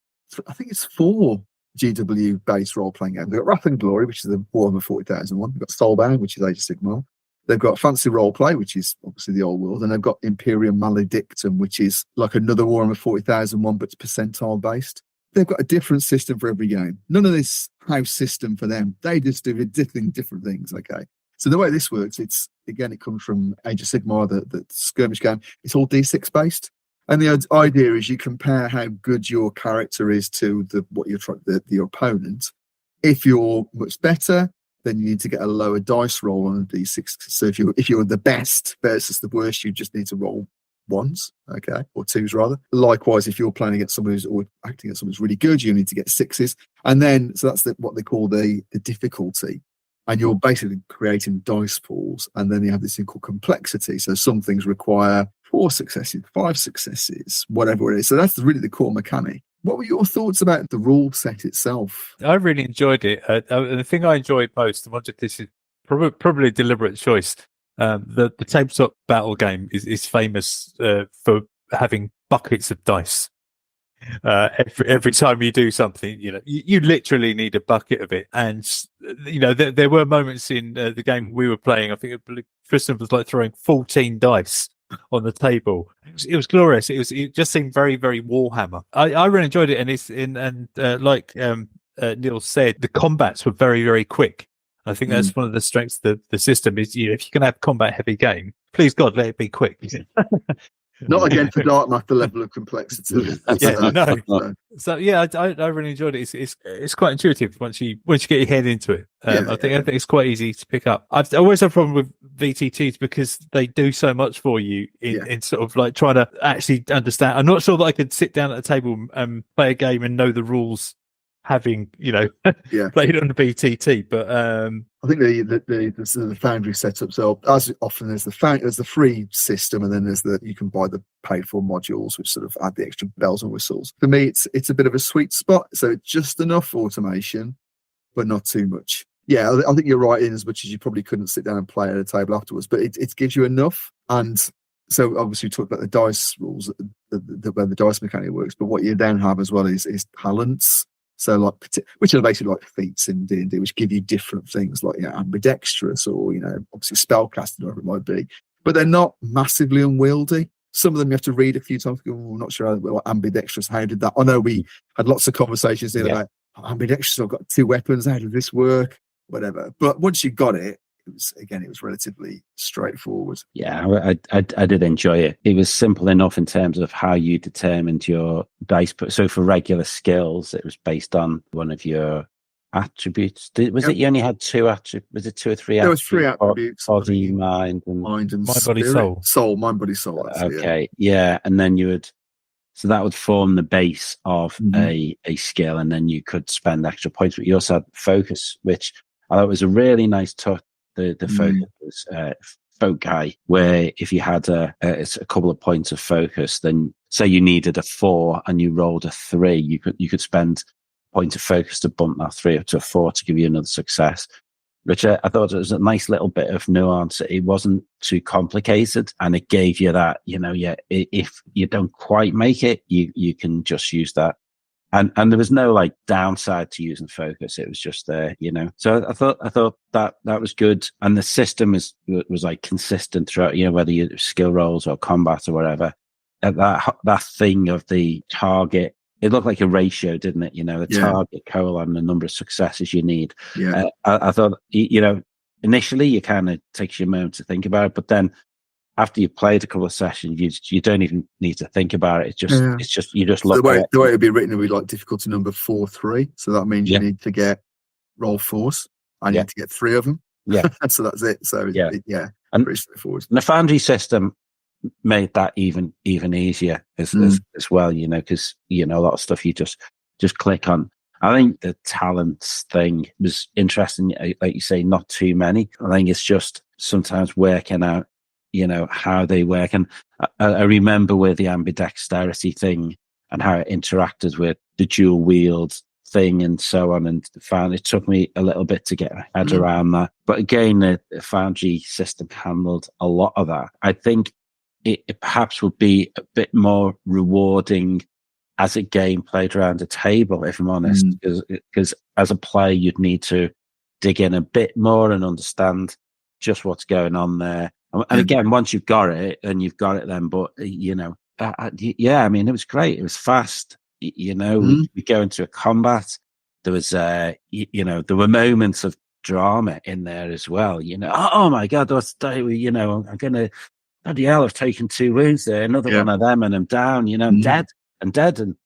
I think it's 4 GW based role playing games. They've got Wrath and Glory, which is the Warhammer 40,000 one. They've got Soulbound, which is Age of Sigmar. They've got Fantasy Roleplay, which is obviously the old world, and they've got Imperium Maledictum, which is like another Warhammer 40,000 one, but it's percentile based. They've got a different system for every game. None of this house system for them. They just do different things. Okay. So the way this works, it comes from Age of Sigmar, the skirmish game. It's all D6 based, and the idea is you compare how good your character is to your opponent. If you're much better, then you need to get a lower dice roll on a D6. So if you're the best versus the worst, you just need to roll 1s, okay, or 2s rather. Likewise, if you're playing against someone or acting against someone who's really good, you need to get 6s. And then, so that's what they call the difficulty. And you're basically creating dice pools. And then you have this thing called complexity. So some things require 4 successes, 5 successes, whatever it is. So that's really the core mechanic. What were your thoughts about the rule set itself? I really enjoyed it. The thing I enjoyed most, and this is probably a deliberate choice, the tabletop battle game is famous for having buckets of dice. Every time you do something, you literally need a bucket of it. And there were moments in the game we were playing. I think Tristan was like throwing 14 dice on the table. It was glorious. It just seemed very, very Warhammer. I really enjoyed it, and like Neil said, the combats were very, very quick. I think that's one of the strengths of the system is, if you're going to have a combat heavy game, please God, let it be quick. Not again for Dartmouth, the level of complexity. So I really enjoyed it. It's quite intuitive once you get your head into it. I think it's quite easy to pick up. I've always had a problem with VTTs because they do so much for you in sort of like trying to actually understand. I'm not sure that I could sit down at a table and play a game and know the rules, having played on the VTT. But I think the Foundry setup. So as often there's the free system, and then you can buy the paid for modules, which sort of add the extra bells and whistles. For me, it's a bit of a sweet spot. So it's just enough automation, but not too much. Yeah, I think you're right in as much as you probably couldn't sit down and play at a table afterwards, but it gives you enough. And so obviously we talked about the dice rules, where the dice mechanic works, but what you then have as well is talents. So which are basically like feats in D&D, which give you different things like ambidextrous or obviously spellcasting or whatever it might be, but they're not massively unwieldy. Some of them you have to read a few times. Go, I'm not sure what ambidextrous. How did that? I know we had lots of conversations the other day. Ambidextrous. I've got 2 weapons. How did this work? Whatever. But once you got it, it was relatively straightforward. Yeah, I did enjoy it. It was simple enough in terms of how you determined your dice. So for regular skills, it was based on one of your attributes. Was it you only had 2 attributes? Was it 2 or 3 there attributes? There was 3 attributes. Body, mind, and mind, body, soul. Mind, body, soul. Okay, yeah. And then you would, so that would form the base of a skill, and then you could spend extra points. But you also had focus, which I thought was a really nice touch. The focus was foci, where if you had a couple of points of focus, then say you needed a 4 and you rolled a 3, you could spend point of focus to bump that 3 up to a 4 to give you another success, which I thought it was a nice little bit of nuance. It wasn't too complicated, and it gave you that, if you don't quite make it, you can just use that. And there was no like downside to using focus. It was just there, So I thought that was good. And the system was like consistent throughout, whether you skill rolls or combat or whatever. That thing of the target, it looked like a ratio, didn't it? The target colon, the number of successes you need. Yeah. I thought, initially it kind of takes you a moment to think about it, but then after you've played a couple of sessions, you don't even need to think about it. It's just you just look. So the way it would be written, it would be like difficulty number 4, 3. So that means you need to get roll force, and you need to get 3 of them. Yeah. So that's it. So and pretty straightforward. And the Foundry system made that even easier as well. Because a lot of stuff you just click on. I think the talents thing was interesting. Like you say, not too many. I think it's just sometimes working out, how they work. And I remember with the ambidexterity thing and how it interacted with the dual wield thing and so on. And it took me a little bit to get my head around that. But again, the Foundry system handled a lot of that. I think it perhaps would be a bit more rewarding as a game played around a table, if I'm honest, because as a player, you'd need to dig in a bit more and understand just what's going on there. And again, once you've got it, then you've got it then. But, I mean, it was great. It was fast. We go into a combat. There was, there were moments of drama in there as well. Oh my God, I'm going to, bloody hell, I've taken 2 wounds there. Another one of them and I'm down, I'm dead. And, and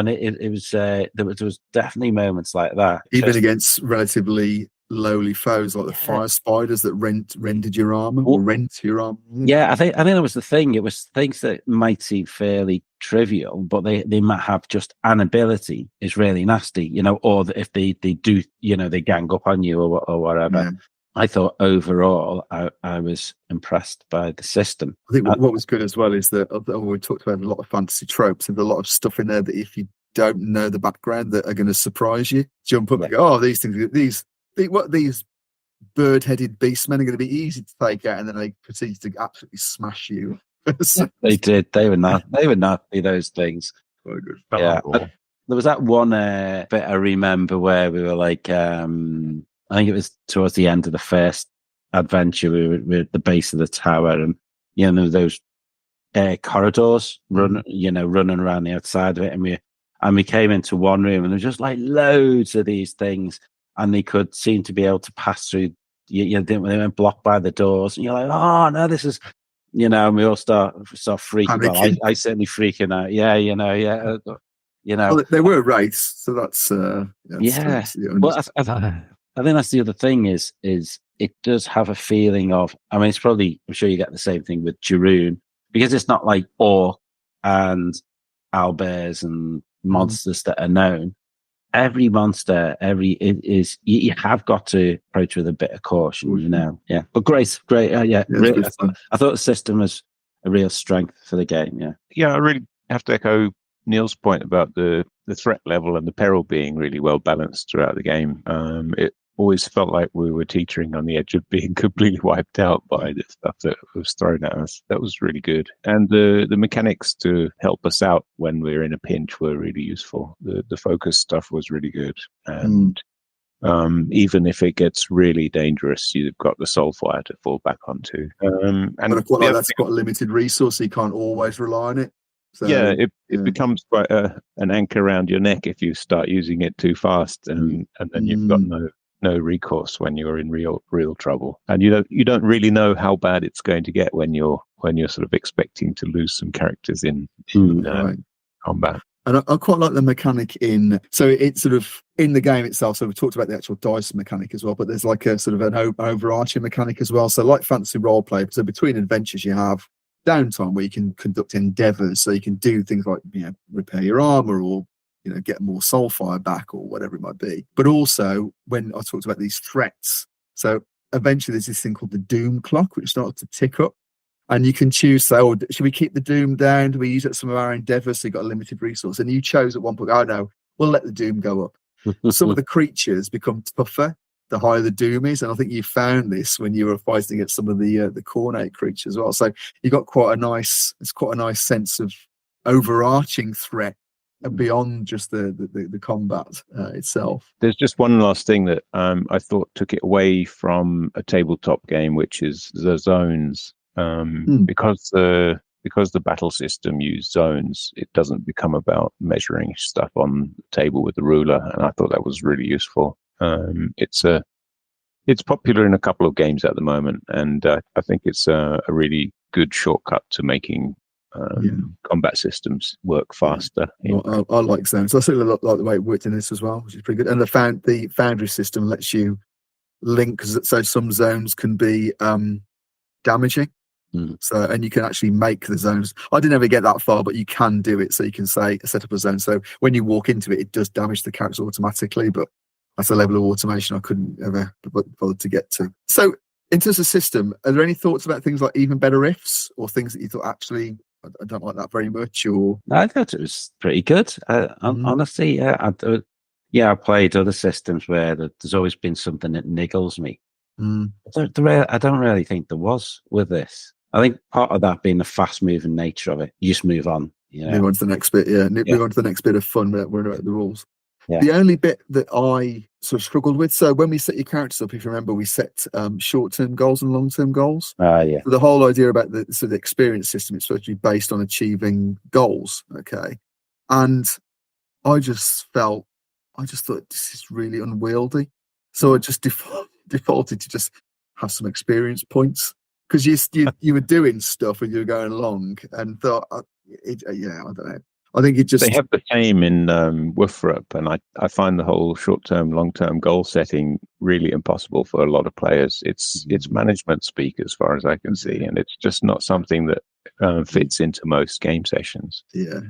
it was, there was definitely moments like that. Even against relatively lowly foes like the fire spiders that rendered your armor or rent your armor. Yeah, I think that was the thing. It was things that might seem fairly trivial, but they might have just an ability is really nasty, or if they do, they gang up on you or whatever. Yeah. I thought overall, I was impressed by the system. I think what was good as well is that we talked about a lot of fantasy tropes and a lot of stuff in there that if you don't know the background that are going to surprise you, jump up and go, oh, these things, these bird-headed beastmen are going to be easy to take out, and then they proceed to absolutely smash you. They did. They were not be those things. Very good. Yeah. There was that one bit I remember where we were like, I think it was towards the end of the first adventure. We were at the base of the tower, and there were those corridors running around the outside of it, and we came into one room, and there was just like loads of these things. And they could seem to be able to pass through. They weren't blocked by the doors, and you're like, "Oh no, this is," And we all start freaking. Well, I certainly freaking out. Well, they were wraiths, so that's yeah. Well, I think that's the other thing is it does have a feeling of. I mean, I'm sure you get the same thing with Jiroon, because it's not like orc and owlbears and monsters that are known. Every monster, you have got to approach with a bit of caution, Yeah, but great. I thought the system was a real strength for the game. Yeah. I really have to echo Neil's point about the threat level and the peril being really well balanced throughout the game. It always felt like we were teetering on the edge of being completely wiped out by the stuff that was thrown at us. That was really good. And the mechanics to help us out when we're in a pinch were really useful. The focus stuff was really good. And Even if it gets really dangerous, you've got the Soulfire to fall back onto. And But I quite like that's quite a limited resource, so you can't always rely on it. So, yeah, it becomes quite an anchor around your neck if you start using it too fast, and then you've got no recourse when you're in real trouble. And you don't really know how bad it's going to get when you're sort of expecting to lose some characters in combat. And I quite like the mechanic so it's sort of in the game itself. So we talked about the actual dice mechanic as well, but there's like a sort of an overarching mechanic as well. So like fantasy role play, so between adventures you have downtime where you can conduct endeavors. So you can do things like, repair your armor or, get more Soulfire back or whatever it might be. But also when I talked about these threats, so eventually there's this thing called the doom clock, which starts to tick up. And you can choose, should we keep the doom down? Do we use it some of our endeavors? So you've got a limited resource. And you chose at one point, no, we'll let the doom go up. Some of the creatures become tougher the higher the doom is. And I think you found this when you were fighting against some of the Cornate creatures as well. So you got quite a nice sense of overarching threat beyond just the combat itself. There's just one last thing that I thought took it away from a tabletop game, which is the zones. Because the battle system used zones, it doesn't become about measuring stuff on the table with the ruler, and I thought that was really useful. It's popular in a couple of games at the moment, and I think it's a really good shortcut to making combat systems work faster. I like zones. I certainly like the way it worked in this as well, which is pretty good. And the Foundry system lets you link, so some zones can be damaging. So, and you can actually make the zones. I didn't ever get that far, but you can do it. So you can set up a zone. So when you walk into it, it does damage the characters automatically, but that's a level of automation I couldn't ever bother to get to. So in terms of system, are there any thoughts about things like even better ifs or things that you thought, actually, I don't like that very much? Or I thought it was pretty good. Honestly, I played other systems where there's always been something that niggles me. I don't really think there was with this. I think part of that being the fast-moving nature of it, you just move on. Move on to the next bit, move on to the next bit of fun where we're about the rules. Yeah. The only bit that I sort of struggled with, so when we set your characters up, if you remember, we set short-term goals and long-term goals. So the whole idea about the experience system, it's supposed to be based on achieving goals, okay? And I just thought this is really unwieldy. So I just defaulted to just have some experience points. Because you were doing stuff and you were going along, and thought, I don't know. I think it just they have the same in Woofup, and I find the whole short-term, long-term goal setting really impossible for a lot of players. It's management speak as far as I can see, and it's just not something that fits into most game sessions. Yeah,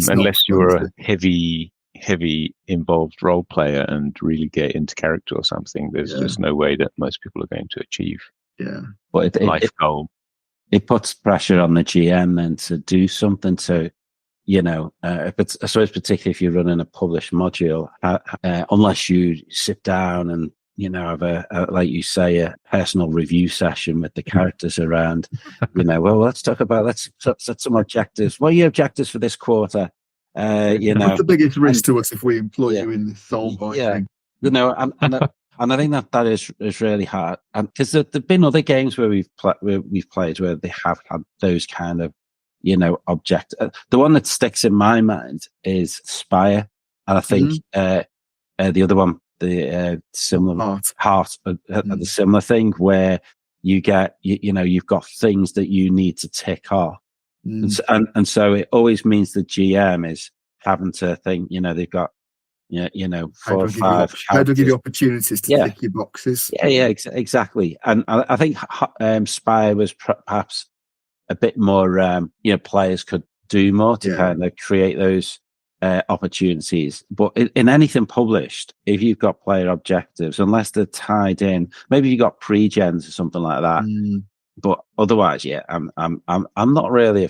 unless you're a heavy involved role player and really get into character or something. There's just no way that most people are going to achieve. Yeah, but life goal. It puts pressure on the GM then to do something to, I suppose particularly if you're running a published module, unless you sit down and have a like you say, a personal review session with the characters around. Well, let's set some objectives. What are your objectives for this quarter? What's the biggest risk to us if we employ you in the Soulbound thing? And I think that is really hard, and because there've been other games where we've played where they have had those kind of object. The one that sticks in my mind is Spire, and I think the other one, the similar Heart, the similar thing where you get you've got things that you need to tick off, and so it always means the GM is having to think. They've got. 4 or 5. How do you give you opportunities to tick your boxes? Yeah, exactly. And I think Spire was perhaps a bit more. Players could do more to kind of create those opportunities. But in anything published, if you've got player objectives, unless they're tied in, maybe you've got pre-gens or something like that. But otherwise, I'm not really a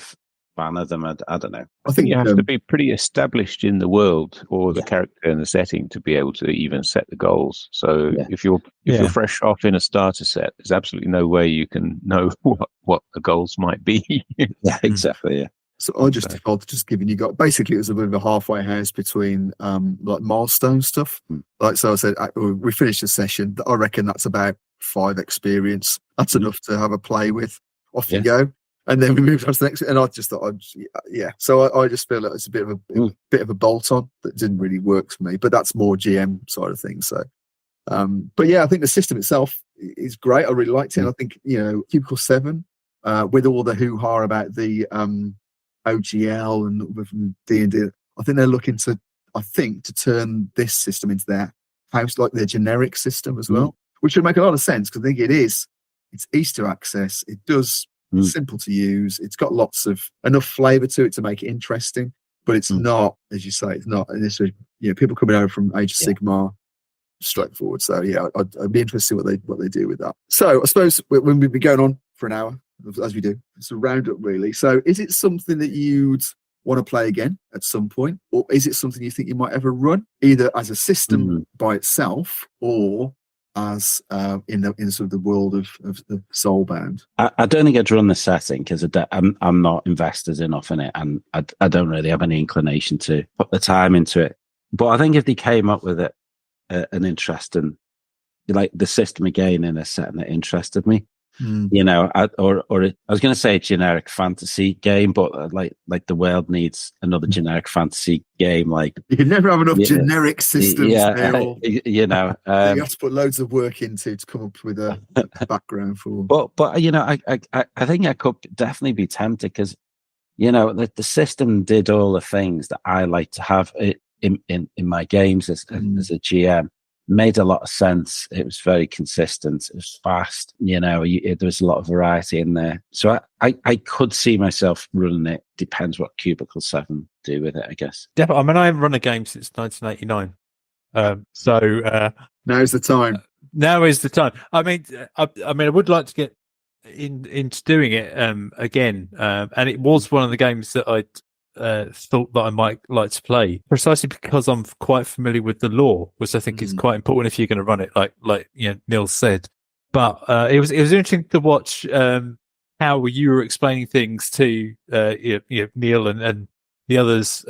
fan of them. I don't know. I think you have to be pretty established in the world or the character and the setting to be able to even set the goals. So if you're fresh off in a starter set, there's absolutely no way you can know what the goals might be. Yeah, exactly. Yeah. So I just defaulted just giving you basically it was a bit of a halfway house between like milestone stuff. Like so I said we finished the session. I reckon that's about 5 experience. That's enough to have a play with. Off you go. And then we moved on to the next, and I just thought, So I just feel like it's a bit of a bolt on that didn't really work for me. But that's more GM side of things. So, but yeah, I think the system itself is great. I really liked it. And I think Cubicle 7, with all the hoo ha about the OGL and with D&D, I think they're looking to turn this system into their house, like their generic system as well, which would make a lot of sense because I think it's easy to access. It does. Simple to use. It's got enough flavour to it to make it interesting, but it's not, as you say, it's not initially. People coming over from Age of Sigmar, straightforward. So I'd be interested to see what they do with that. So I suppose when we've been going on for an hour, as we do, it's a roundup really. So is it something that you'd want to play again at some point, or is it something you think you might ever run either as a system by itself or as in sort of the world of Soulbound? I don't think I'd run the setting because I'm not invested enough in it, and I don't really have any inclination to put the time into it. But I think if they came up with an interesting, like the system again in a setting that interested me, I was going to say a generic fantasy game, but like the world needs another generic fantasy game. Like you can never have enough generic systems. You have to put loads of work into to come up with a background for. But I think I could definitely be tempted because the system did all the things that I like to have in my games as a GM. Made a lot of sense. It was very consistent. It was fast. There was a lot of variety in there. So I could see myself running it. Depends what Cubicle 7 do with it, I guess. Definitely. I mean, I haven't run a game since 1989. So now's the time. Now is the time. I mean, I would like to get into doing it again. And it was one of the games that I thought that I might like to play precisely because I'm quite familiar with the lore, which I think is quite important if you're going to run it, like Neil said. But it was interesting to watch how you were explaining things to Neil and the others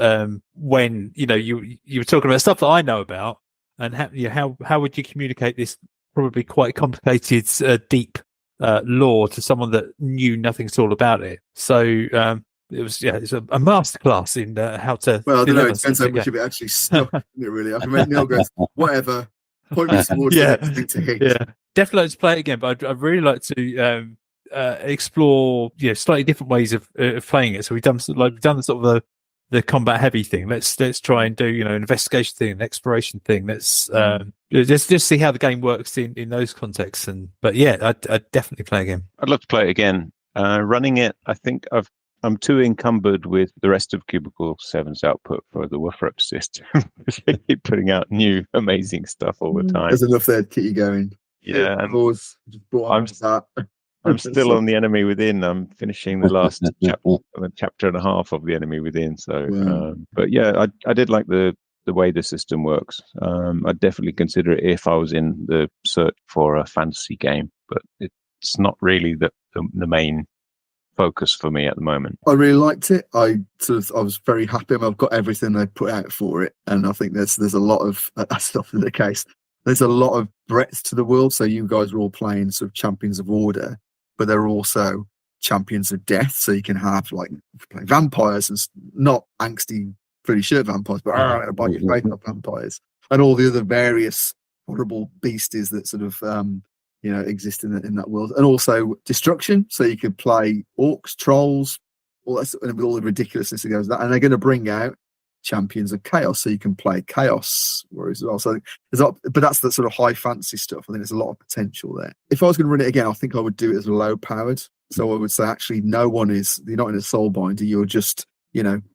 when you were talking about stuff that I know about, and how would you communicate this probably quite complicated, deep lore to someone that knew nothing at all about it. So it's a masterclass in how to. Well, I don't know. It depends how much of it actually stuck. Isn't it really? I can make Neil goes, whatever. Point me towards the next thing to hit. Yeah, definitely like to play it again. But I'd really like to explore slightly different ways of playing it. So we've done the sort of the combat heavy thing. Let's try and do an investigation thing, an exploration thing. Let's just see how the game works in those contexts. But I'd definitely play again. I'd love to play it again. Running it, I think I'm too encumbered with the rest of Cubicle 7's output for the Woofer-Up system. They keep putting out new amazing stuff all the time. There's enough there to keep you going. Yeah, and I'm still on the Enemy Within. I'm finishing the last chapter and a half of the Enemy Within. So, but yeah, I did like the way the system works. I'd definitely consider it if I was in the search for a fantasy game, but it's not really the main focus for me at the moment. I really liked it. I was very happy. I've got everything they put out for it, and I think there's a lot of that's often the case. There's a lot of breadth to the world. So you guys are all playing sort of champions of order, but they're also champions of death. So you can have play vampires and not angsty, pretty shirt vampires, but bite your face up vampires, and all the other various horrible beasties that sort of exist in that world, and also destruction. So you could play orcs, trolls, all that, and with all the ridiculousness that goes with that. And they're going to bring out champions of chaos, so you can play chaos warriors as well. So but that's the sort of high fantasy stuff. I think there's a lot of potential there. If I was going to run it again, I think I would do it as low powered. So I would say actually, you're not in a Soulbinder. You're just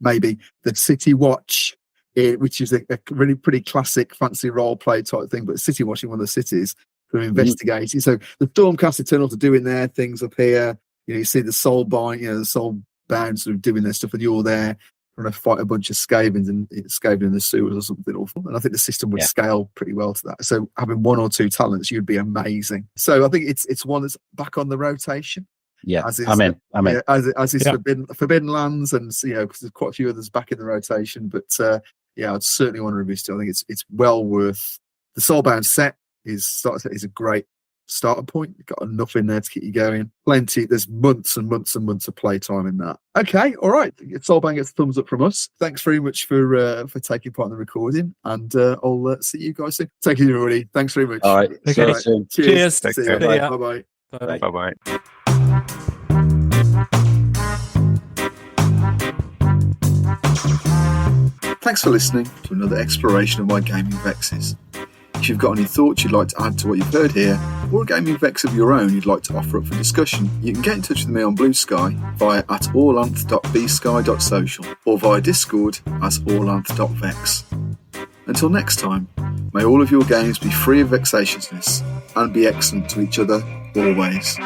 maybe the City Watch, which is a really pretty classic fantasy role play type thing, but City Watching one of the cities. For investigating. So the Stormcast Eternals are doing their things up here. You see the Soulbind, the Soulbound sort of doing their stuff, and you're there trying to fight a bunch of Skavens in the sewers or something awful. And I think the system would scale pretty well to that. So having one or two talents, you'd be amazing. So I think it's one that's back on the rotation. Yeah, As is, I'm in. Yeah, as is Yeah. Forbidden Lands, and because there's quite a few others back in the rotation. But I'd certainly want to review still. I think it's well worth. The Soulbound starter set is a great starter point. You've got enough in there to keep you going. Plenty. There's months and months and months of playtime in that. Okay, all right. Soulbound gets a thumbs up from us. Thanks very much for taking part in the recording, and I'll see you guys soon. Thank you, everybody. Thanks very much. All right. Okay. See you soon. Cheers. See Take you. care. Bye bye. Bye bye. Thanks for listening to another exploration of my gaming vexes. If you've got any thoughts you'd like to add to what you've heard here, or a gaming vex of your own you'd like to offer up for discussion, you can get in touch with me on Blue Sky via @orlanth.bsky.social or via Discord as orlanth.vex. Until next time, may all of your games be free of vexatiousness and be excellent to each other always.